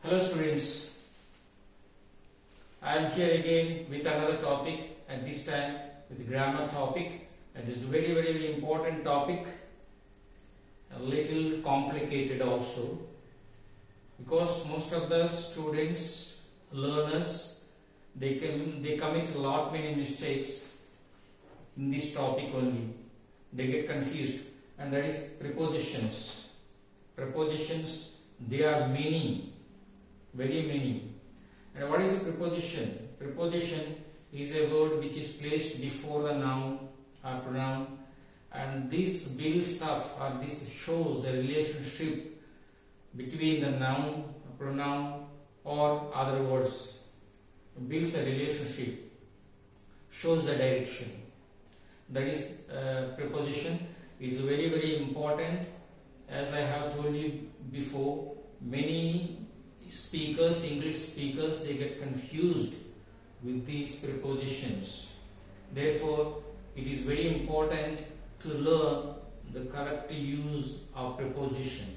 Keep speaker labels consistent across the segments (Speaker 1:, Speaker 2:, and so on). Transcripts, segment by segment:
Speaker 1: Hello students, I am here again with another topic, and this time with grammar topic, and this is very important topic, a little complicated also, because most of the students, learners, they commit many mistakes in this topic only. They get confused, and that is prepositions. Prepositions, they are many. Very many. And what is a preposition? Preposition is a word which is placed before the noun or pronoun, and this builds up or this shows a relationship between the noun, pronoun or other words. Builds a relationship, shows the direction. That is preposition. It is very important. As I have told you before, many speakers, English speakers, they get confused with these prepositions. Therefore, it is very important to learn the correct use of preposition.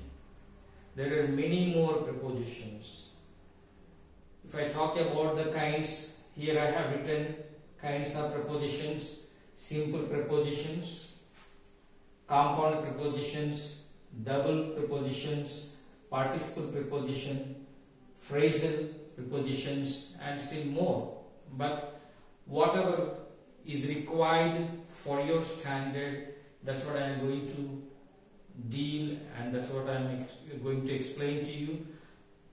Speaker 1: There are many more prepositions. If I talk about the kinds, here I have written kinds of prepositions: simple prepositions, compound prepositions, double prepositions, participle preposition, phrasal prepositions, and still more. But whatever is required for your standard, that's what I am going to deal, and that's what I am going to explain to you.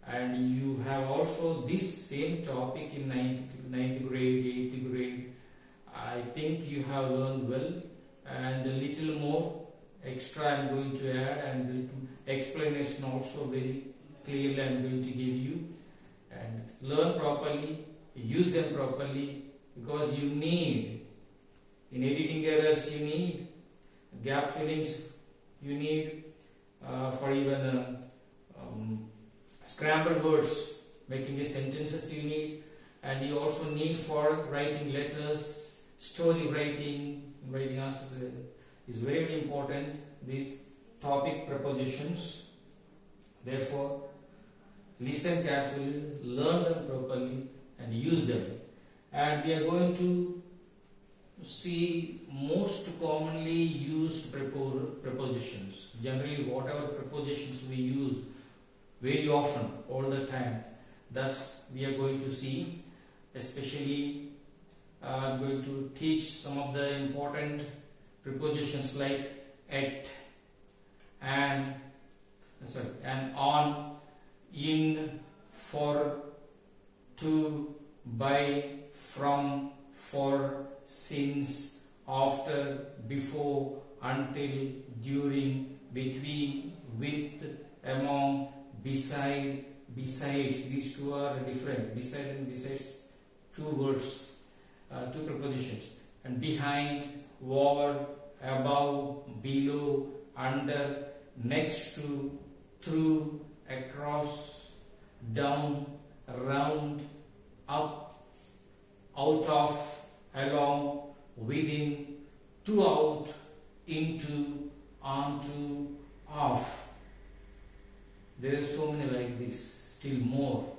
Speaker 1: And you have also this same topic in 9th grade, 8th grade. I think you have learned well, and a little more extra I am going to add, and explanation also very clearly I am going to give you. And learn properly, use them properly, because you need, in editing errors you need, gap fillings you need, for even scrambled words, making a sentences you need, and you also need for writing letters, story writing answers is very important, these topic prepositions. Therefore, listen carefully, learn them properly, and use them. And we are going to see most commonly used prepositions. Generally, whatever prepositions we use very often, all the time, thus we are going to see. Especially, I am going to teach some of the important prepositions like at, and on, in, for, to, by, from, for, since, after, before, until, during, between, with, among, beside, besides. These two are different. Beside and besides, two words, two prepositions. And behind, over, above, below, under, next to, through, across, down, around, up, out of, along, within, throughout, into, onto, off. There are so many like this, still more.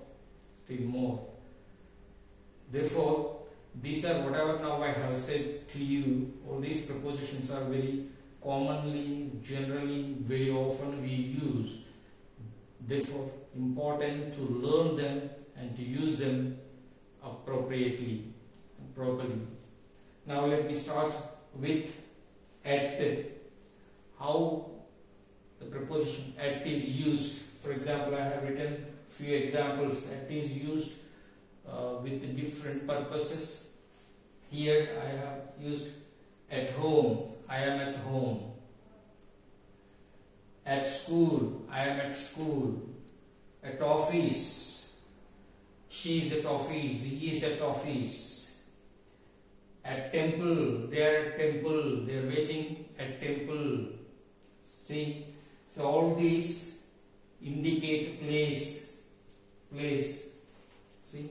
Speaker 1: Therefore, these are whatever now I have said to you. All these prepositions are very commonly, generally, very often we use. Therefore, important to learn them and to use them appropriately and properly. Now let me start with at. How the preposition at is used. For example, I have written few examples. At is used with different purposes. Here I have used at home. I am at home. At school, I am at school. At office, she is at office, he is at office. At temple, they are at temple, they are waiting at temple. See, so all these indicate place. See,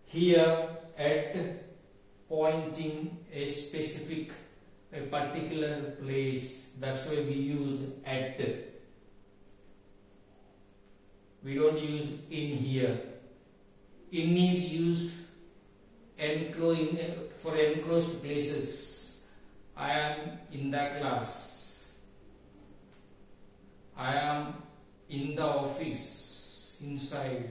Speaker 1: here at pointing a specific, a particular place. That's why we use at. We don't use in here. In is used for enclosed places. I am in the class. I am in the office. Inside.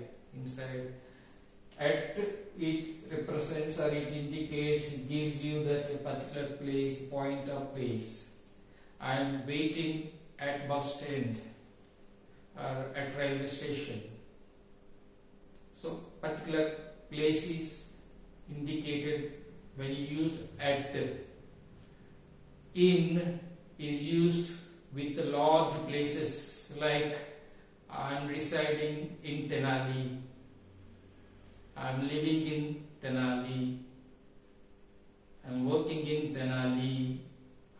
Speaker 1: At, it represents or it indicates, it gives you that particular place, point of place. I am waiting at bus stand or at railway station. So particular place is indicated when you use at. In is used with large places, like I am residing in Tenali, I am living in Tenali, I am working in Tenali,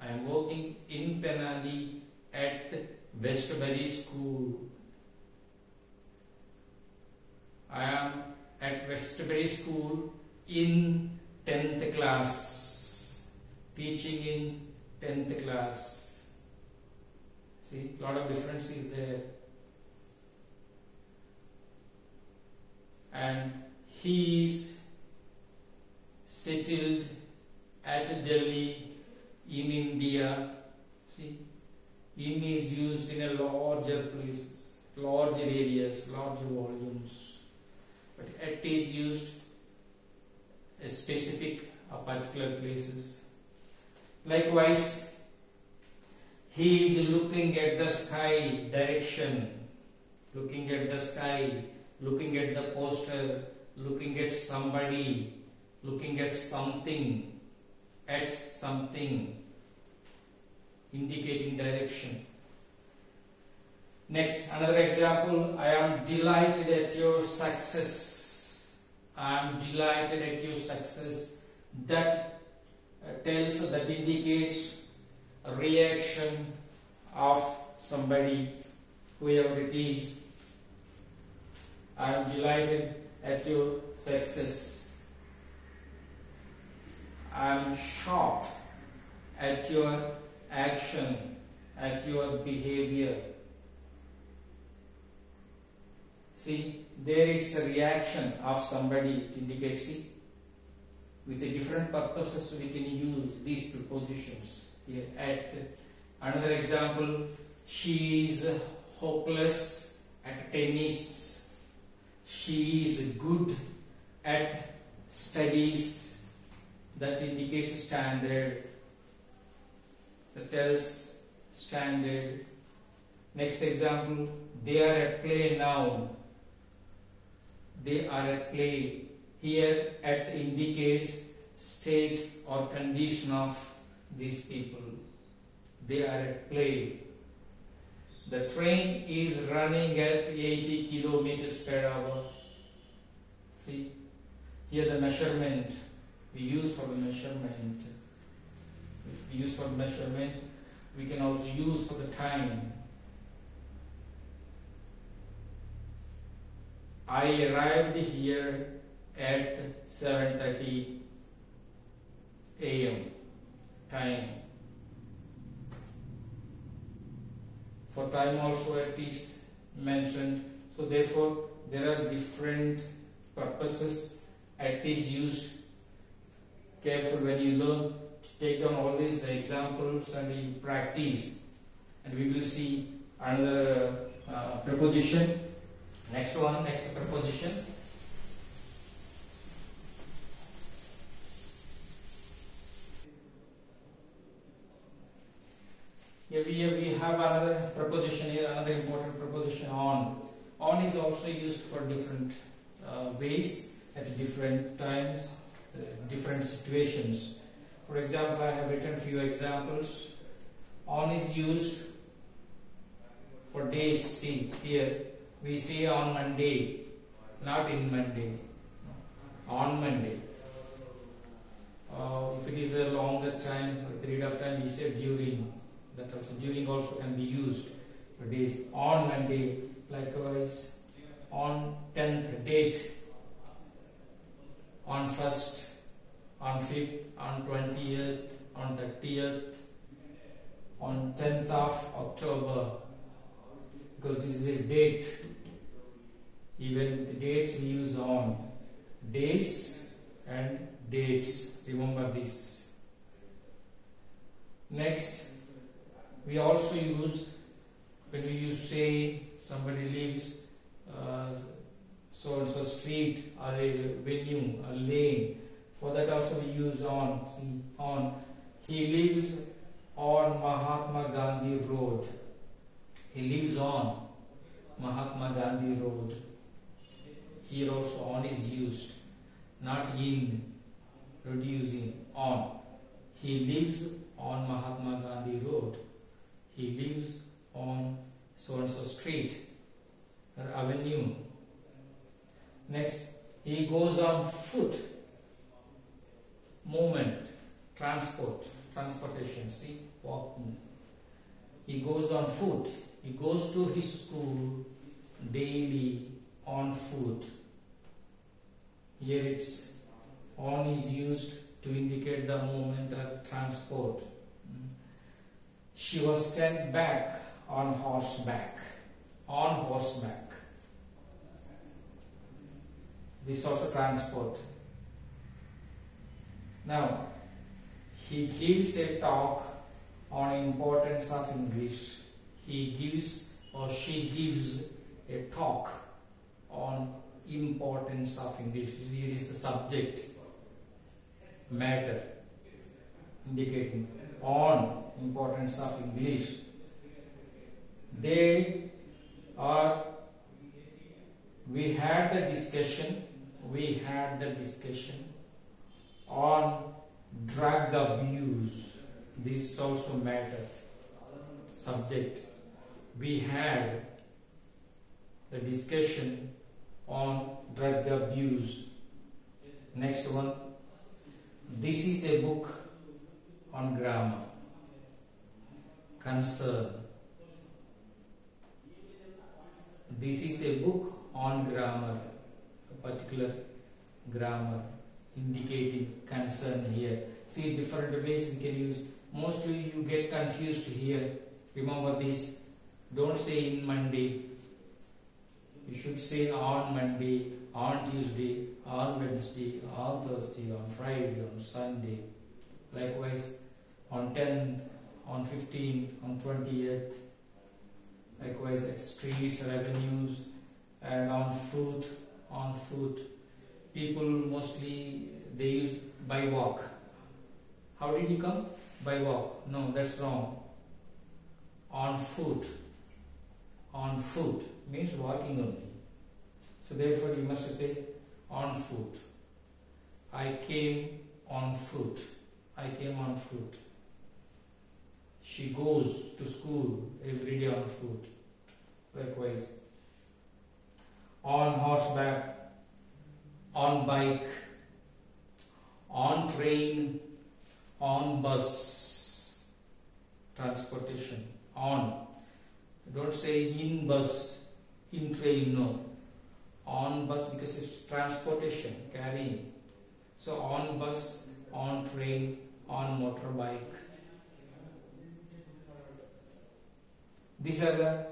Speaker 1: I am working in Tenali at Westbury School. I am at Westbury School in 10th class, teaching in 10th class. See, a lot of difference is there. And he is settled at Delhi in India. See, in is used in a larger places, large areas, large volumes. But at is used a specific particular places. Likewise, he is looking at the sky direction, looking at the sky, looking at the poster, looking at somebody, looking at something, indicating direction. Next, another example, I am delighted at your success. I am delighted at your success. That that indicates a reaction of somebody, whoever it is. I am delighted at your success. I am shocked at your action, at your behavior. See, there it's a reaction of somebody. It indicates, see, with the different purposes we can use these prepositions here. At another example, she is hopeless at tennis. She is good at studies. That indicates standard. That tells standard. Next example, they are at play now. They are at play. Here at indicates state or condition of these people. They are at play. The train is running at 80 kilometers per hour. See, here the measurement we use for the measurement. We use for the measurement. We can also use for the time. I arrived here at 7:30 a.m. time. For time also it is mentioned. So therefore there are different purposes at is used. Careful when you learn to take down all these examples and you practice. And we will see another preposition. Next preposition. Here we have another preposition here, another important preposition, on. On is also used for different ways at different times, different situations. For example, I have written few examples. On is used for days. See here, we say on Monday, not in Monday. On Monday. If it is a longer time, a period of time, we say during. That also during also can be used for days. On Monday, likewise. On 10th, date. On 1st, on 5th, on 20th, on 30th, on 10th of October, because this is a date. Even the dates we use on. Days and dates. Remember this. Next, we also use, when we use say somebody lives so and so street or a venue, a lane. For that also we use on. See, on. He lives on Mahatma Gandhi Road. He lives on Mahatma Gandhi Road. Here also on is used, not in. Don't use in. On. He lives on Mahatma Gandhi Road. He lives on so and so street or avenue. Next, he goes on foot. Movement, transportation. See, walking. He goes on foot. He goes to his school daily on foot. Here it's on is used to indicate the movement of transport. She was sent back on horseback. On horseback. This also transport. Now, he gives a talk on importance of English. He gives or she gives a talk on importance of English. Here is the subject matter indicating on importance of English. We had the discussion on drug abuse. This also matter. Subject. We had the discussion on drug abuse. Next one. This is a book on grammar. Concern. This is a book on grammar, a particular grammar, indicating concern here. See, different ways we can use. Mostly you get confused here. Remember this. Don't say in Monday. You should say on Monday, on Tuesday, on Wednesday, on Thursday, on Friday, on Sunday. Likewise, on 10th, on 15th, on 20th. Likewise at streets or avenues, and on foot. People mostly they use by walk. How did you come? By walk. No, that's wrong. On foot. On foot means walking only. So therefore you must say on foot. I came on foot. I came on foot. She goes to school every day on foot. Likewise, on horseback, on bike, on train, on bus. Transportation. On. Don't say in bus, in train, no. On bus because it's transportation, carrying. So on bus, on train, on motorbike. These are the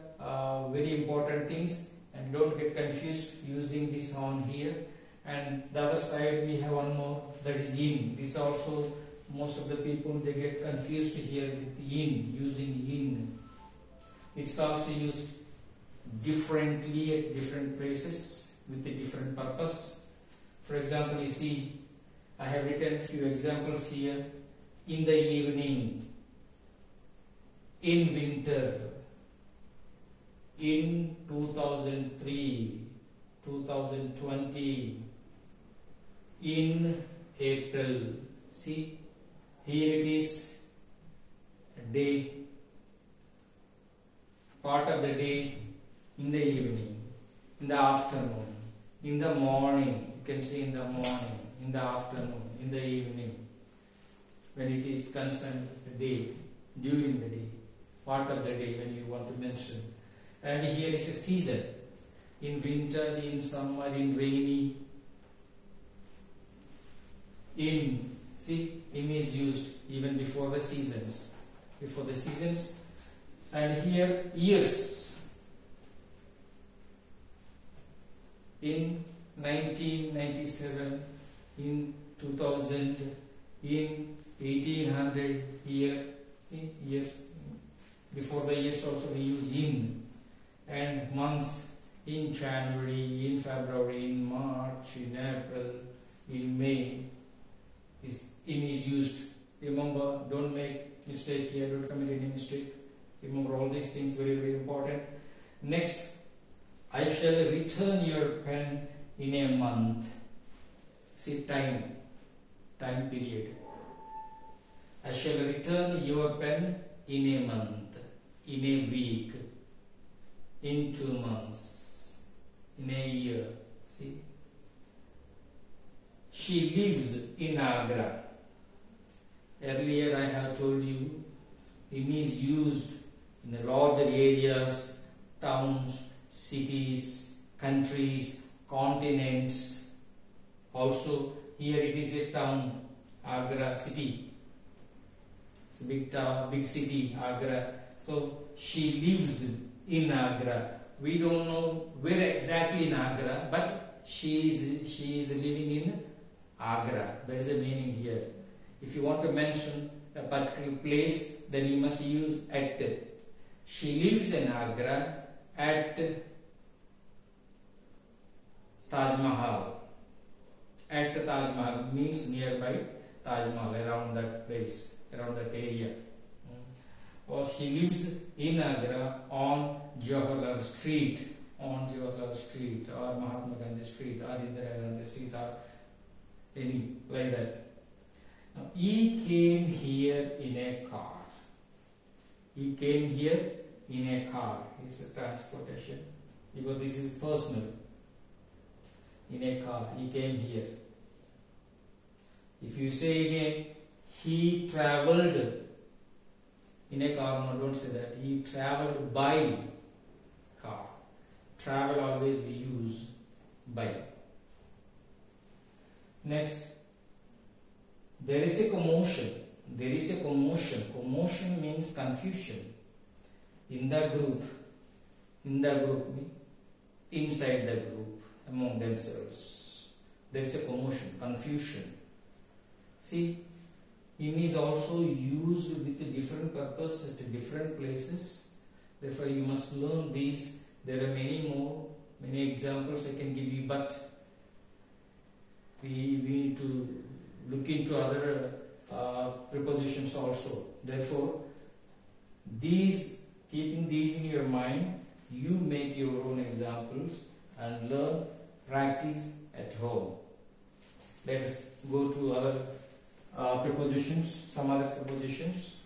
Speaker 1: very important things, and don't get confused using this on here. And the other side we have one more, that is in. This also most of the people they get confused here with in, using in. It's also used differently at different places with a different purpose. For example, you see I have written a few examples here. In the evening, in winter, in 2003, 2020, in April. See, here it is day, part of the day, in the evening, in the afternoon, in the morning. You can say in the morning, in the afternoon, in the evening. When it is concerned the day, during the day, part of the day when you want to mention. And here is a season. In winter, in summer, in rainy. In, see, in is used even before the seasons. Before the seasons. And here, years. in 1997, in 2000, in 1800 year. See, years. Before the years also we use in. And months, in January, in February, in March, in April, in May. This in is used. Remember, don't make mistake here, don't commit any mistake. Remember all these things, very, very important. Next, I shall return your pen in a month. See, time period. I shall return your pen in a month, in a week, in 2 months, in a year. See? She lives in Agra. Earlier I have told you, in is used in larger areas, towns, cities, countries, continents. Also, here it is a town, Agra city. It's a big town, big city, Agra. So, she lives in Agra. We don't know where exactly in Agra, but she is living in Agra. That is the meaning here. If you want to mention a particular place, then you must use at. She lives in Agra at Taj Mahal. At Taj Mahal means nearby Taj Mahal, around that place, around that area. Or she lives in Agra on Jawaharlal Street, or Mahatma Gandhi Street, or Indira Gandhi Street, or any like that. Now, he came here in a car. He came here in a car. It's a transportation because this is personal. In a car, he came here. If you say again, he travelled in a car, no, don't say that. He travelled by car. Travel always we use by. Next, there is a commotion. There is a commotion. Commotion means confusion. In the group, inside the group, among themselves. There is a commotion, confusion. See, in is also used with a different purpose at different places. Therefore, you must learn these. There are many examples I can give you, but we need to look into other prepositions also. Therefore, keeping these in your mind, you make your own examples and learn, practice at home. Let us go to other prepositions, some other prepositions.